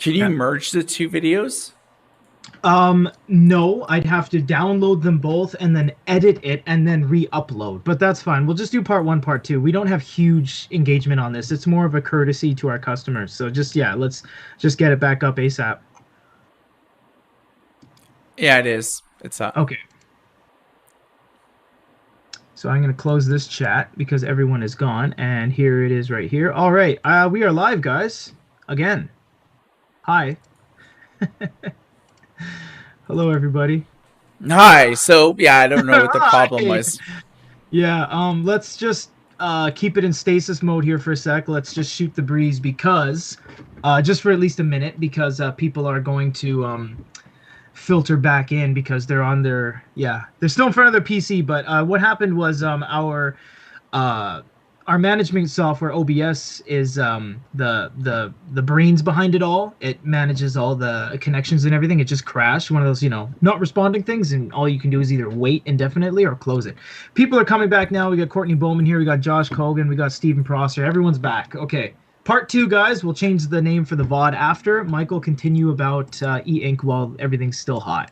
Can you merge the two videos? No, I'd have to download them both and then edit it and then re-upload. But that's fine. We'll just do part 1, part 2. We don't have huge engagement on this. It's more of a courtesy to our customers. So just, yeah, let's just get it back up ASAP. Yeah, it is. It's up. Okay. So I'm going to close this chat because everyone is gone. And here it is right here. All right. We are live, guys. Again. Hi. Hello, everybody. Hi. So, yeah, I don't know what the problem was. Yeah, let's just keep it in stasis mode here for a sec. Let's just shoot the breeze because, just for at least a minute, because people are going to filter back in because they're on their, they're still in front of their PC. But what happened was our management software OBS is the brains behind it all. It manages all the connections and everything. It just crashed, one of those, not responding things, and all you can do is either wait indefinitely or close it. People are coming back now. We got Courtney Bowman here. We got Josh Kogan. We got Stephen Prosser. Everyone's back. Okay. Part 2, guys. We'll change the name for the VOD after. Michael, continue about e-ink while everything's still hot.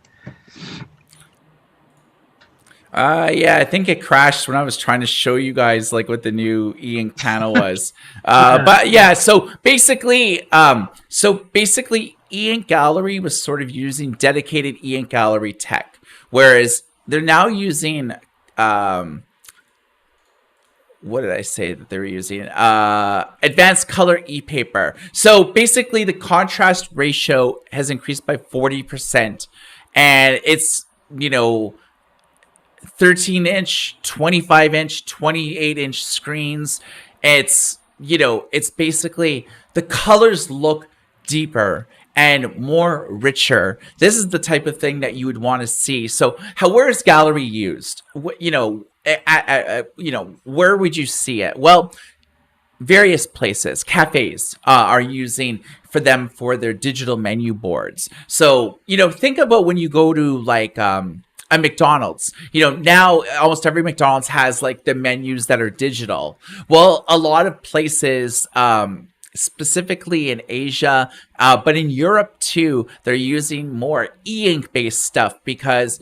Yeah, I think it crashed when I was trying to show you guys like what the new e-ink panel was. But yeah, so basically e-ink gallery was sort of using dedicated e-ink gallery tech, whereas they're now using what did I say that they were using? Advanced color e-paper. So basically the contrast ratio has increased by 40%, and it's 13-inch, 25-inch, 28-inch screens. It's basically the colors look deeper and more richer. This is the type of thing that you would want to see. So where is gallery used? Where would you see it? Well, various places. Cafes are using for their digital menu boards. So, think about when you go to like a McDonald's. Now almost every McDonald's has like the menus that are digital. Well, a lot of places, specifically in Asia, but in Europe too, they're using more e-ink based stuff because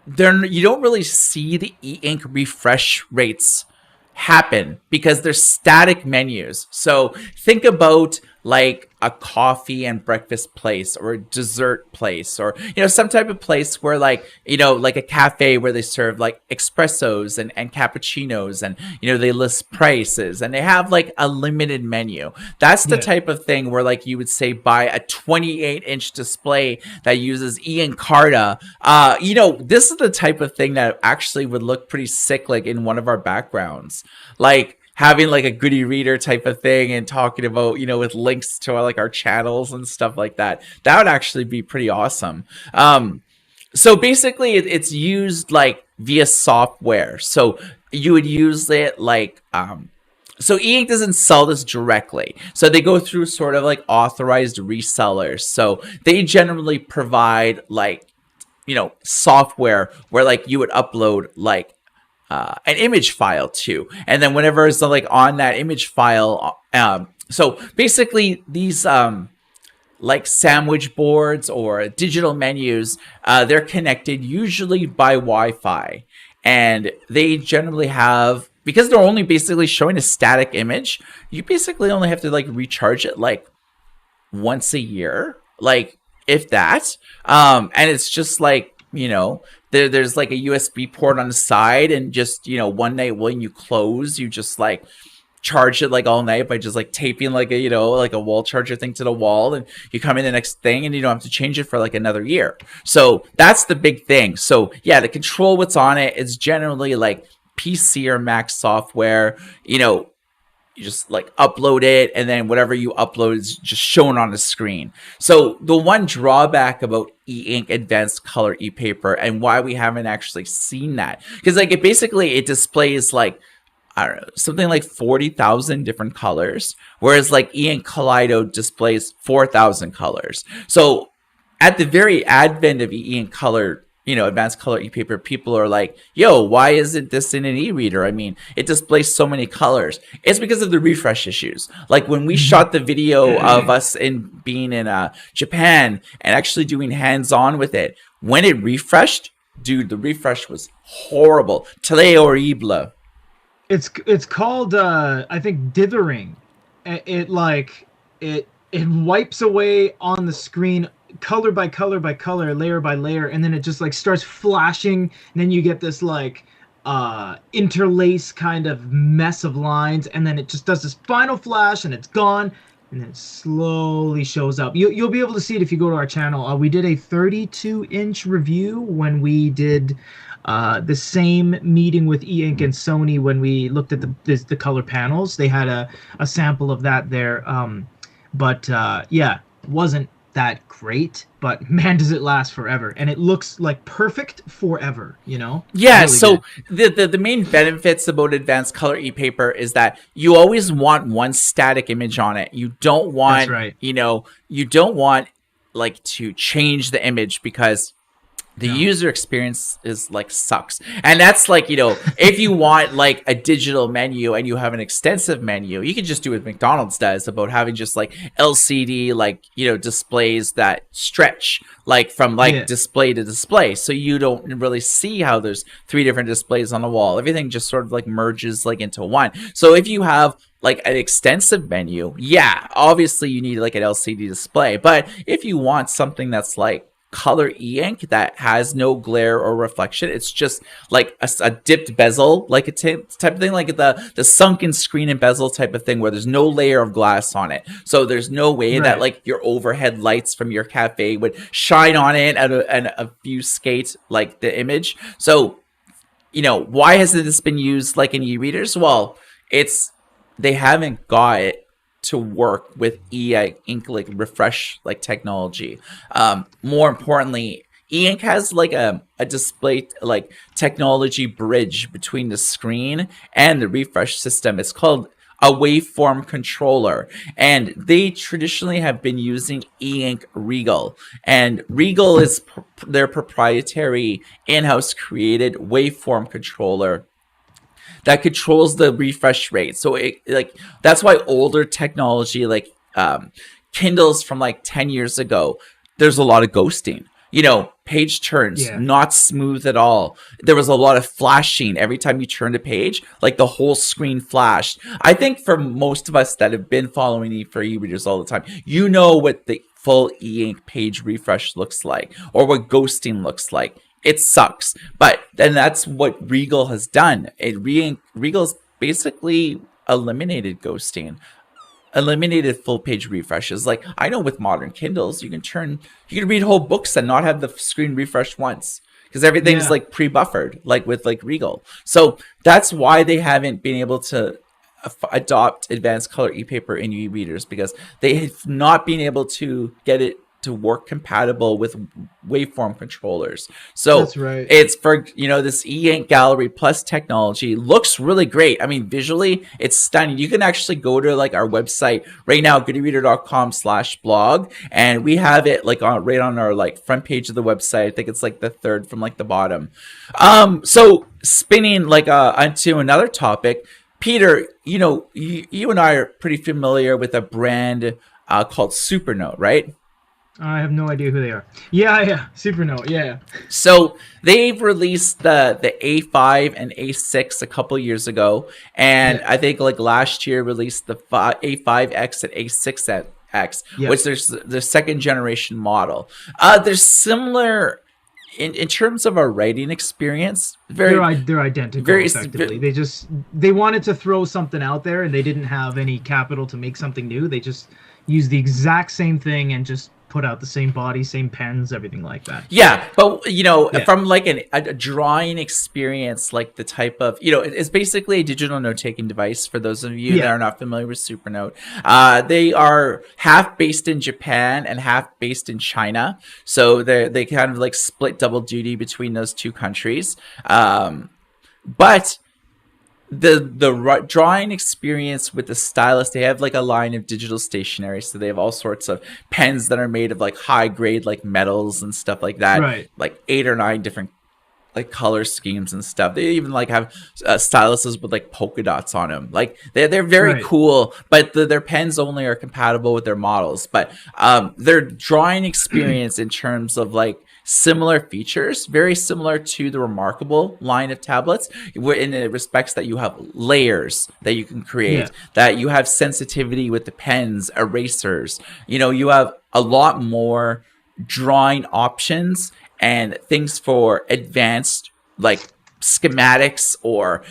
you don't really see the e-ink refresh rates happen because they're static menus. So think about like a coffee and breakfast place or a dessert place, or some type of place where like like a cafe where they serve like espressos and cappuccinos, and they list prices and they have like a limited menu. That's the type of thing where like you would say buy a 28-inch display that uses e-Encarta. This is the type of thing that actually would look pretty sick like in one of our backgrounds, like having like a goodie reader type of thing and talking about, with links to like our channels and stuff like that. That would actually be pretty awesome. So basically it's used like via software. So you would use it like, so e-ink doesn't sell this directly. So they go through sort of like authorized resellers. So they generally provide like, software where like you would upload like, an image file too, and then whenever it's like on that image file, so basically these like sandwich boards or digital menus, they're connected usually by Wi-Fi, and they generally have, because they're only basically showing a static image, you basically only have to like recharge it like once a year, like if that, and it's just like there's like a USB port on the side, and just one night when you close, you just like charge it like all night by just like taping like a like a wall charger thing to the wall, and you come in the next thing and you don't have to change it for like another year. So that's the big thing. So yeah, to control what's on it is generally like PC or Mac software. You just like upload it, and then whatever you upload is just shown on the screen. So the one drawback about e-ink advanced color e-paper, and why we haven't actually seen that, because like it displays like, I don't know, something like 40,000 different colors, whereas like e-ink Kaleido displays 4,000 colors. So at the very advent of e-ink color, advanced color e-paper, people are like, yo, why isn't this in an e-reader? I mean, it displays so many colors. It's because of the refresh issues. Like when we shot the video of us being in Japan and actually doing hands-on with it, when it refreshed, dude, the refresh was horrible. Très horrible. It's called I think dithering. It wipes away on the screen color by color by color, layer by layer, and then it just like starts flashing, and then you get this like interlace kind of mess of lines, and then it just does this final flash and it's gone, and then it slowly shows up. You'll be able to see it if you go to our channel. We did a 32-inch review when we did the same meeting with E-Ink and Sony when we looked at the color panels. They had a sample of that there. But yeah, wasn't that great, but man, does it last forever, and it looks like perfect forever, Yeah, really so the main benefits about advanced color e-paper is that you always want one static image on it. You don't want, you don't want like to change the image because the user experience is like sucks. And that's like, if you want like a digital menu and you have an extensive menu, you can just do what McDonald's does about having just like LCD, like, displays that stretch like from like display to display. So you don't really see how there's 3 different displays on the wall. Everything just sort of like merges like into one. So if you have like an extensive menu, obviously you need like an LCD display. But if you want something that's like color e-ink that has no glare or reflection, it's just like a dipped bezel, like a type of thing, like the sunken screen and bezel type of thing where there's no layer of glass on it, so there's no way that like your overhead lights from your cafe would shine on it and obfuscate like the image. So why hasn't this been used like in e-readers? Well, they haven't got it to work with e-ink like refresh like technology. More importantly, e-ink has like a display like technology bridge between the screen and the refresh system. It's called a waveform controller, and they traditionally have been using e-ink Regal, and Regal is their proprietary in-house created waveform controller that controls the refresh rate. So that's why older technology like Kindles from like 10 years ago, there's a lot of ghosting. Page turns not smooth at all. There was a lot of flashing every time you turned a page, like the whole screen flashed. I think for most of us that have been following e-readers all the time, what the full e-ink page refresh looks like or what ghosting looks like. It sucks, but then that's what Regal has done. Regal's basically eliminated ghosting, eliminated full page refreshes. Like I know with modern Kindles, you can read whole books and not have the screen refresh once because everything's like pre-buffered, like with like Regal. So that's why they haven't been able to adopt advanced color e-paper in e-readers, because they have not been able to get it to work compatible with waveform controllers. So that's right. It's for this e-ink gallery plus technology looks really great. I mean, visually it's stunning. You can actually go to like our website right now, goodereader.com/blog, and we have it like right on our like front page of the website. I think it's like the third from like the bottom. So spinning like onto another topic, Peter, you and I are pretty familiar with a brand called Supernote, right? I have no idea who they are. Yeah, Supernote, yeah. So they've released the A5 and A6 a couple years ago, and I think like last year released the A5X and A6X, which is the second generation model. They're similar in terms of our writing experience. They're identical, effectively. They wanted to throw something out there, and they didn't have any capital to make something new. They just used the exact same thing and just put out the same body, same pens, everything like that. Yeah, but from like a drawing experience, like the type of it's basically a digital note-taking device for those of you that are not familiar with Supernote. They are half based in Japan and half based in China, so they kind of like split double duty between those two countries. But drawing experience with the stylus, they have like a line of digital stationery, so they have all sorts of pens that are made of like high grade like metals and stuff like that, Right. like 8 or 9 different like color schemes and stuff. They even like have styluses with like polka dots on them. Like they're very Right. cool, but their pens only are compatible with their models. But their drawing experience in terms of like similar features, very similar to the Remarkable line of tablets, in the respects that you have layers that you can create, Yeah. that you have sensitivity with the pens, erasers. You have a lot more drawing options and things for advanced like schematics, or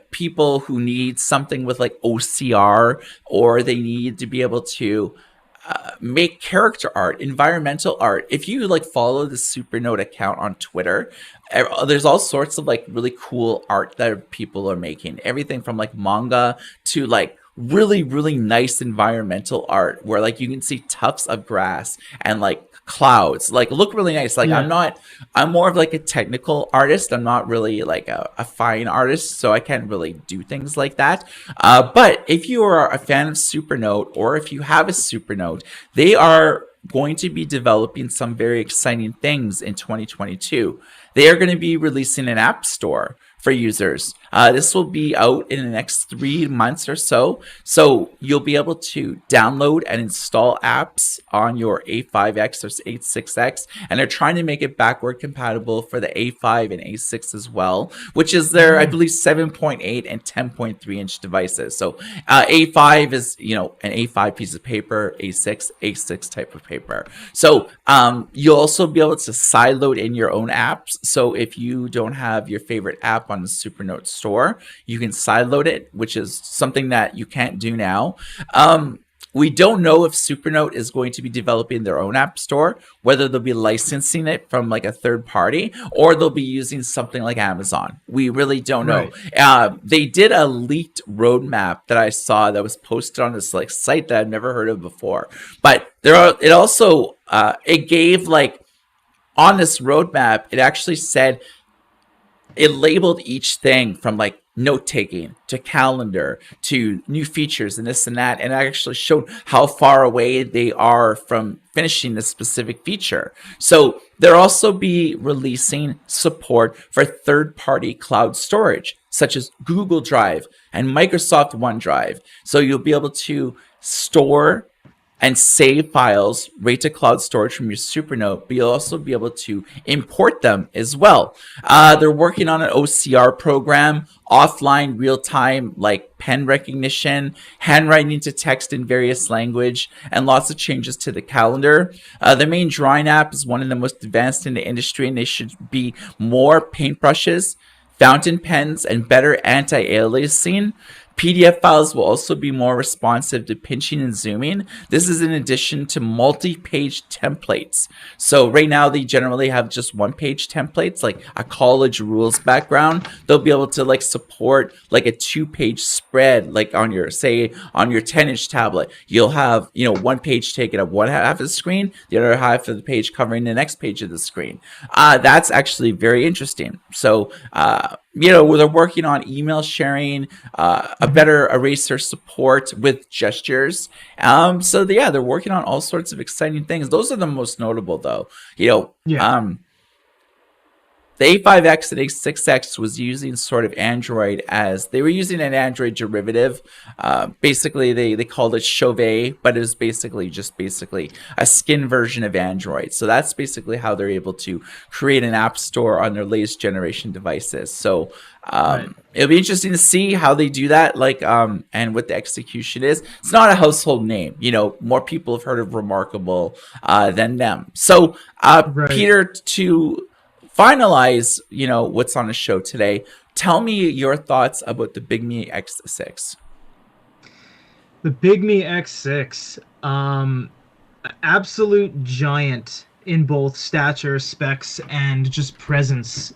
people who need something with like OCR, or they need to be able to make character art, environmental art. If you like follow the Supernote account on Twitter, there's all sorts of like really cool art that people are making. Everything from like manga to like really, really nice environmental art where like you can see tufts of grass and like clouds like look really nice. Like Yeah. I'm more of like a technical artist. I'm not really like a fine artist, so I can't really do things like that. But if you are a fan of Supernote, or if you have a Supernote, they are going to be developing some very exciting things in 2022. They are going to be releasing an app store for users. This will be out in the next 3 months or so. So you'll be able to download and install apps on your A5X or A6X. And they're trying to make it backward compatible for the A5 and A6 as well, which is their, I believe, 7.8 and 10.3 inch devices. So A5 is, an A5 piece of paper, A6 type of paper. So you'll also be able to sideload in your own apps. So if you don't have your favorite app on the Supernote store, you can sideload it, which is something that you can't do now. We don't know if Supernote is going to be developing their own app store, whether they'll be licensing it from like a third party, or they'll be using something like Amazon. We really don't know. Right. They did a leaked roadmap that I saw that was posted on this like site that I've never heard of before. But it gave like, on this roadmap, it actually said, it labeled each thing from like note taking to calendar to new features and this and that, and I actually showed how far away they are from finishing this specific feature. So they'll also be releasing support for third-party cloud storage such as Google Drive and Microsoft OneDrive. So you'll be able to store and save files right to cloud storage from your Supernote, but you'll also be able to import them as well. They're working on an OCR program, offline real-time like pen recognition, handwriting to text in various language, and lots of changes to the calendar. The main drawing app is one of the most advanced in the industry, and they should be more paintbrushes, fountain pens, and better anti-aliasing. PDF files will also be more responsive to pinching and zooming. This is in addition to multi-page templates. So right now they generally have just one-page templates, like a college rules background. They'll be able to like support like a 2-page spread, like on your 10-inch tablet. You'll have, one page taken up one half of the screen, the other half of the page covering the next page of the screen. That's actually very interesting. So, they're working on email sharing, a better eraser support with gestures. They're working on all sorts of exciting things. Those are the most notable, though. Yeah. The A5X and A6X was using sort of Android as they were using an Android derivative. Basically, they called it Chauvet, but it was basically a skin version of Android. So that's basically how they're able to create an app store on their latest generation devices. So Right. it'll be interesting to see how they do that, and what the execution is. It's not a household name. More people have heard of Remarkable than them. So, Right. Peter, to finalize, what's on the show today, tell me your thoughts about the Bigme X6. The Bigme X6, absolute giant in both stature, specs, and just presence.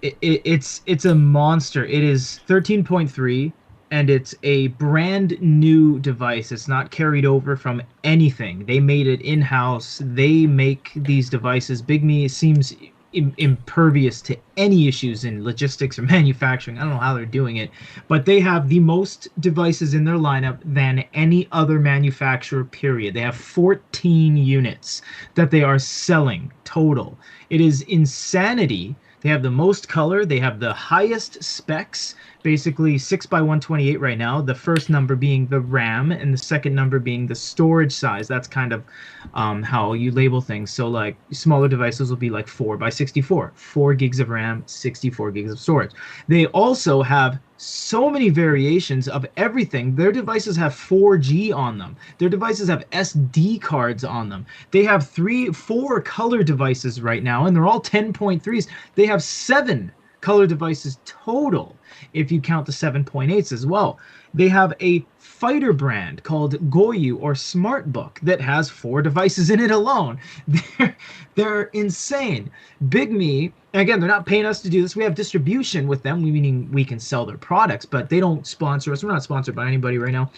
It's a monster. It is 13.3, and it's a brand new device. It's not carried over from anything. They made it in-house. They make these devices. Bigme seems impervious to any issues in logistics or manufacturing. I don't know how they're doing it, but they have the most devices in their lineup than any other manufacturer, period. They have 14 units that they are selling total. It is insanity. They have the most color. They have the highest specs, basically 6x128 right now. The first number being the RAM and the second number being the storage size. That's kind of how you label things. So like smaller devices will be like 4x64, 4 gigs of RAM, 64 gigs of storage. They also have so many variations of everything. Their devices have 4G on them. Their devices have SD cards on them. They have 4 color devices right now, and they're all 10.3s. They have 7 color devices total, if you count the 7.8s as well. They have a fighter brand called Goyu or Smartbook that has 4 devices in it alone. They're insane. Bigme, again, they're not paying us to do this. We have distribution with them, meaning we can sell their products, but they don't sponsor us. We're not sponsored by anybody right now.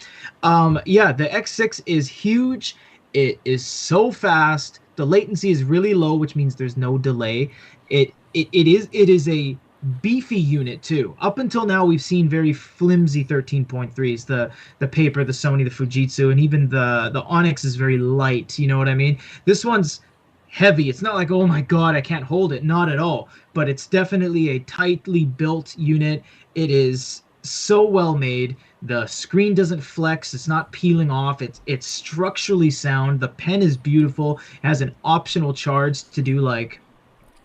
Yeah, the X6 is huge. It is so fast. The latency is really low, which means there's no delay. It is a beefy unit too. Up until now, we've seen very flimsy 13.3s. The Paper, the Sony, the Fujitsu, and even the Onyx is very light. You know what I mean? This one's heavy. It's not like, oh my god, I can't hold it. Not at all. But it's definitely a tightly built unit. It is so well made. The screen doesn't flex. It's not peeling off. It's structurally sound. The pen is beautiful. It has an optional charge to do like,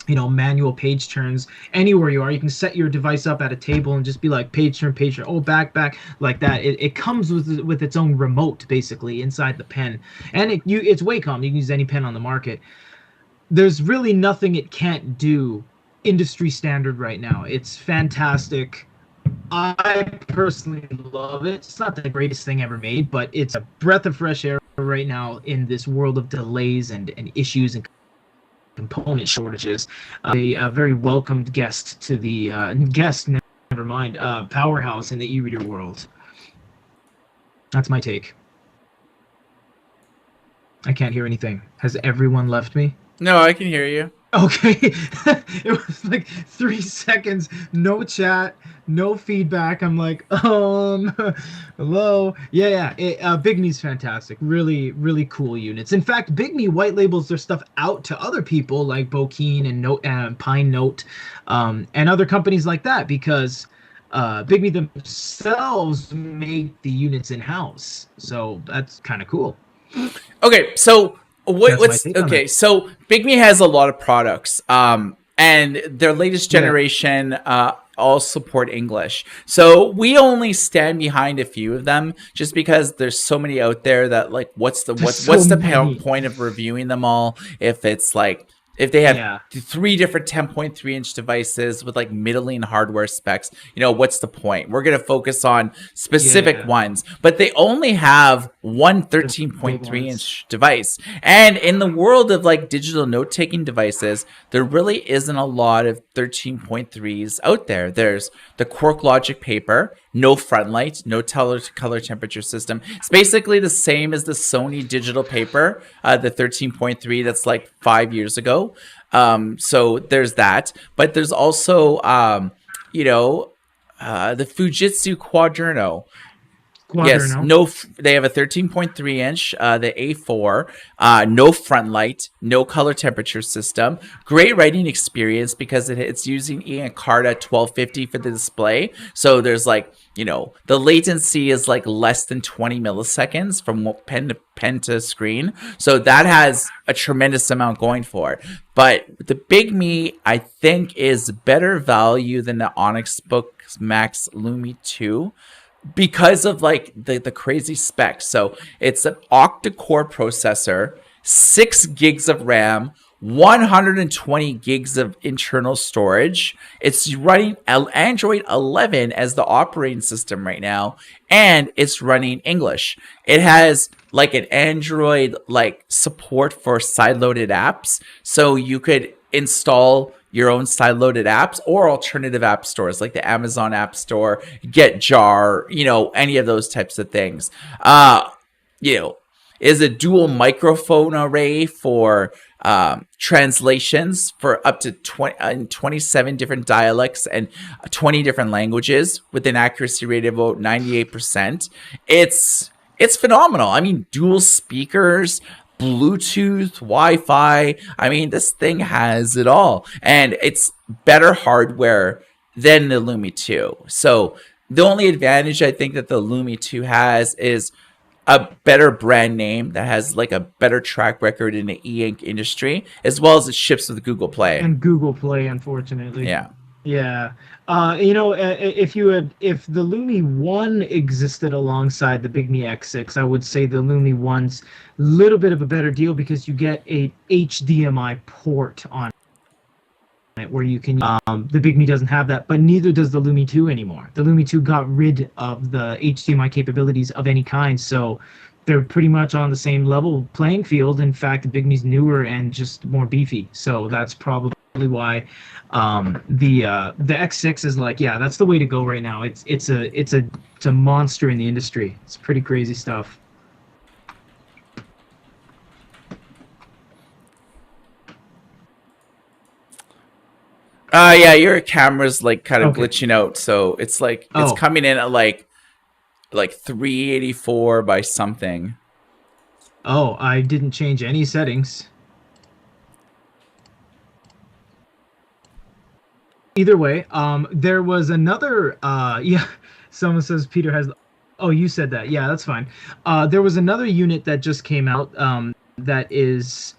you know, manual page turns anywhere you are. You can set your device up at a table and just be like page turn, oh, back, like that. It comes with its own remote basically inside the pen, and it's Wacom. You can use any pen on the market. There's really nothing it can't do industry standard right now. It's fantastic. I personally love it. It's not the greatest thing ever made, but it's a breath of fresh air right now in this world of delays and issues and component shortages. A very welcomed guest to the powerhouse in the e-reader world. That's my take. I can't hear anything. Has everyone left me? No, I can hear you. Okay. It was like 3 seconds, no chat, no feedback. I'm like, hello. Yeah. Bigme's fantastic. Really, really cool units. In fact, Bigme white labels their stuff out to other people like Bokeen and Pine Note, and other companies like that, because Bigme themselves make the units in-house. So that's kind of cool. Okay, so so Bigme has a lot of products, and their latest generation all support English. So we only stand behind a few of them, just because there's so many out there that like, what's the point of reviewing them all if it's like, if they have 3 different 10.3 inch devices with like middling hardware specs, you know, what's the point? We're going to focus on specific ones, but they only have one 13.3 inch device. And in the world of like digital note-taking devices, there really isn't a lot of 13.3s out there. There's the Quark Logic Paper, no front light, no color temperature system. It's basically the same as the Sony digital paper, the 13.3 that's like 5 years ago. So there's that, but there's also, the Fujitsu Quaderno. Yes, they have a 13.3 inch, the A4, no front light, no color temperature system, great writing experience because it's using Encarta 1250 for the display. So there's like, the latency is like less than 20 milliseconds from pen to screen. So that has a tremendous amount going for it. But the Bigme, I think, is better value than the Onyx Boox Max Lumi 2. Because of like the crazy specs. So it's an octa-core processor, 6 gigs of RAM, 120 gigs of internal storage. It's running Android 11 as the operating system right now, and it's running English. It has like an Android like support for sideloaded apps, so you could install your own side-loaded apps or alternative app stores like the Amazon App Store, GetJar, any of those types of things. Is a dual microphone array for translations for up to 27 different dialects and 20 different languages with an accuracy rate of about 98%. It's phenomenal. I mean, dual speakers, Bluetooth, Wi-Fi. I mean, this thing has it all, and it's better hardware than the Lumi 2. So the only advantage I think that the Lumi 2 has is a better brand name that has like a better track record in the e-ink industry, as well as it ships with Google Play. And Google Play, unfortunately. Yeah. Yeah. If the Lumi 1 existed alongside the Bigme X6, I would say the Lumi 1's a little bit of a better deal because you get a HDMI port on it where you can the Bigme doesn't have that, but neither does the Lumi 2 anymore. The Lumi 2 got rid of the HDMI capabilities of any kind, so they're pretty much on the same level playing field. In fact, the Bigme's newer and just more beefy, so that's probably why the X6 is like, yeah, that's the way to go right now. It's a monster in the industry. It's pretty crazy stuff. Yeah, your camera's like kind of glitching out, so it's like it's coming in at like 384 by something. Oh, I didn't change any settings. Either way, there was another yeah, someone says Peter has, oh, you said that. Yeah, that's fine. There was another unit that just came out that is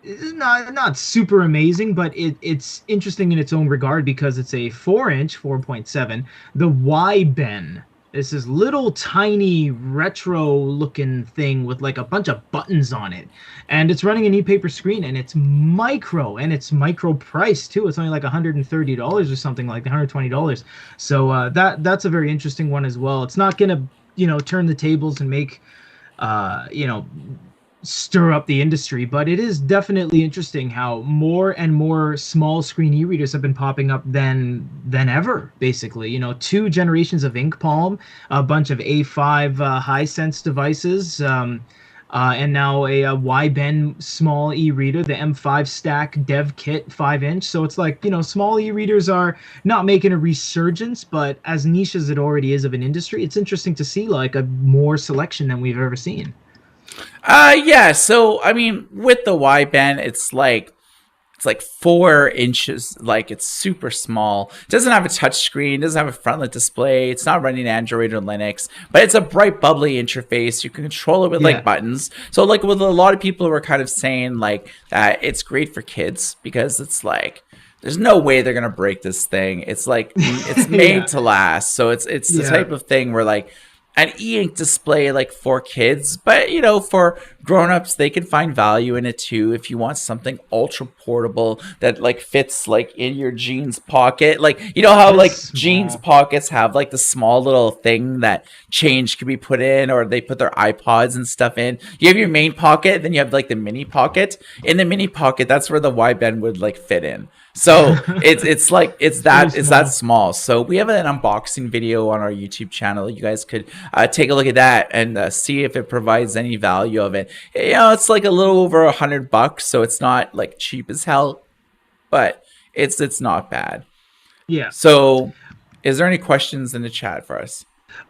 not super amazing, but it's interesting in its own regard because it's a 4-inch 4.7, the Y-Ben. This is little tiny retro looking thing with like a bunch of buttons on it, and it's running an e-paper screen, and it's micro price too. It's only like $130 or something, like $120. So that's a very interesting one as well. It's not gonna turn the tables and make stir up the industry, but it is definitely interesting how more and more small screen e-readers have been popping up than ever, basically. 2 generations of Ink Palm, a bunch of A5 Hisense devices, and now a Y-Ben small e-reader, the M5 Stack Dev Kit 5-inch. So it's like, small e-readers are not making a resurgence, but as niche as it already is of an industry, it's interesting to see like a more selection than we've ever seen. Yeah, so I mean, with the Y-Ben, it's like 4 inches, like it's super small. It doesn't have a touch screen, doesn't have a frontlit display, it's not running Android or Linux, but it's a bright, bubbly interface. You can control it with like buttons. So like with a lot of people who are kind of saying like that it's great for kids because it's like there's no way they're gonna break this thing. It's like it's made to last. So it's the type of thing where like an e-ink display like for kids, but for grown-ups they can find value in it too if you want something ultra portable that like fits like in your jeans pocket, like how like jeans pockets have like the small little thing that change can be put in, or they put their iPods and stuff in. You have your main pocket, then you have like the mini pocket. In the mini pocket, that's where the Y-Ben would like fit in. So it's that small. So we have an unboxing video on our YouTube channel. You guys could take a look at that and see if it provides any value of it. It's like a little over $100, so it's not like cheap as hell, but it's not bad. Yeah. So is there any questions in the chat for us?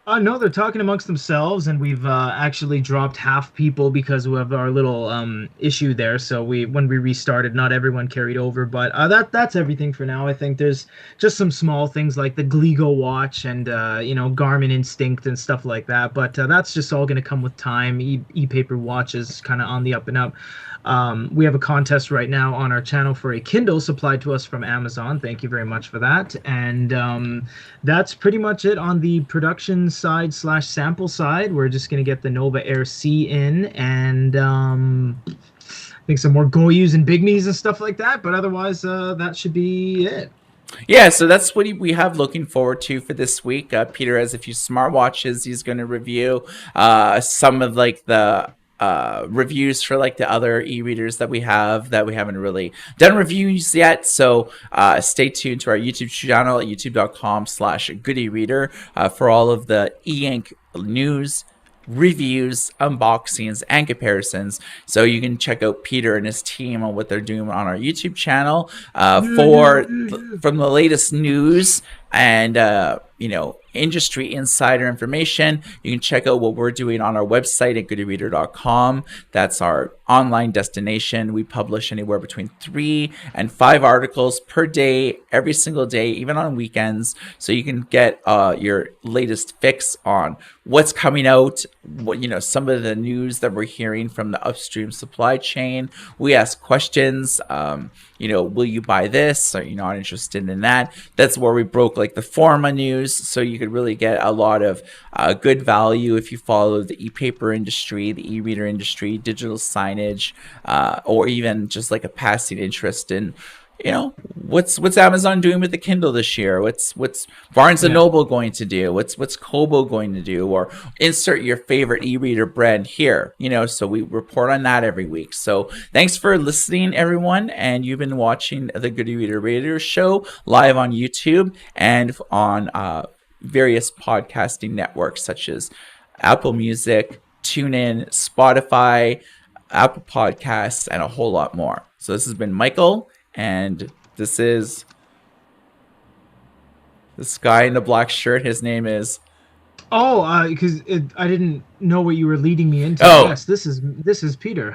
No, they're talking amongst themselves, and we've actually dropped half people because we have our little issue there. So when we restarted, not everyone carried over, but that's everything for now. I think there's just some small things like the Gligo watch and Garmin Instinct and stuff like that, but that's just all going to come with time. E-paper watch is kind of on the up and up. We have a contest right now on our channel for a Kindle supplied to us from Amazon. Thank you very much for that. And that's pretty much it on the production side / sample side. We're just going to get the Nova Air C in, and I think some more Goyus and Bigmes and stuff like that. But otherwise, that should be it. Yeah, so that's what we have looking forward to for this week. Peter has a few smartwatches he's going to review. Some of like the reviews for like the other e-readers that we haven't really done reviews yet. So stay tuned to our YouTube channel at youtube.com/goodereader for all of the e-ink news, reviews, unboxings, and comparisons. So you can check out Peter and his team on what they're doing on our YouTube channel from the latest news and industry insider information. You can check out what we're doing on our website at goodereader.com. That's our online destination. We publish anywhere between 3 and 5 articles per day, every single day, even on weekends. So you can get your latest fix on what's coming out, some of the news that we're hearing from the upstream supply chain. We ask questions. Will you buy this? Are you not interested in that? That's where we broke like the pharma news. So you could really get a lot of good value if you follow the e-paper industry, the e-reader industry, digital signage, or even just like a passing interest in, what's Amazon doing with the Kindle this year? What's Barnes and Noble going to do? What's Kobo going to do? Or insert your favorite e-reader brand here. So we report on that every week. So thanks for listening, everyone. And you've been watching the Good E-Reader Radio Show live on YouTube and on various podcasting networks such as Apple Music, TuneIn, Spotify, Apple Podcasts, and a whole lot more. So this has been Michael. And this is this guy in the black shirt. His name is. Oh, because I didn't know what you were leading me into. Oh. Yes, this is Peter.